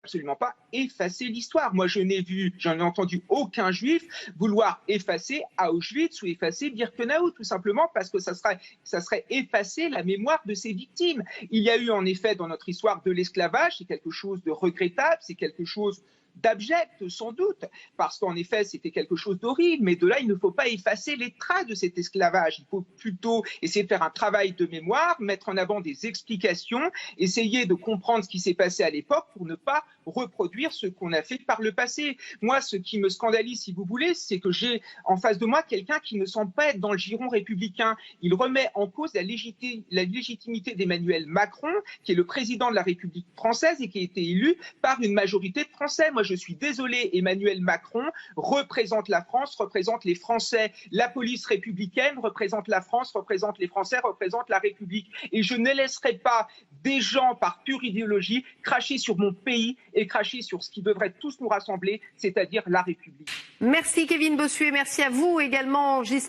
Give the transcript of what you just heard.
absolument pas effacer l'histoire. Moi, j'en ai entendu aucun juif vouloir effacer Auschwitz ou effacer Birkenau, tout simplement parce que ça serait effacer la mémoire de ces victimes. Il y a eu en effet dans notre histoire de l'esclavage, c'est quelque chose de regrettable, c'est quelque chose d'abject, sans doute, parce qu'en effet, c'était quelque chose d'horrible, mais de là, il ne faut pas effacer les traces de cet esclavage. Il faut plutôt essayer de faire un travail de mémoire, mettre en avant des explications, essayer de comprendre ce qui s'est passé à l'époque pour ne pas reproduire ce qu'on a fait par le passé. Moi, ce qui me scandalise, si vous voulez, c'est que j'ai en face de moi quelqu'un qui ne semble pas être dans le giron républicain. Il remet en cause la légitimité d'Emmanuel Macron, qui est le président de la République française et qui a été élu par une majorité de Français. Moi, je suis désolé, Emmanuel Macron représente la France, représente les Français. La police républicaine représente la France, représente les Français, représente la République. Et je ne laisserai pas des gens, par pure idéologie, cracher sur mon pays et cracher sur ce qui devrait tous nous rassembler, c'est-à-dire la République. Merci Kevin Bossuet, merci à vous également, Ghislain.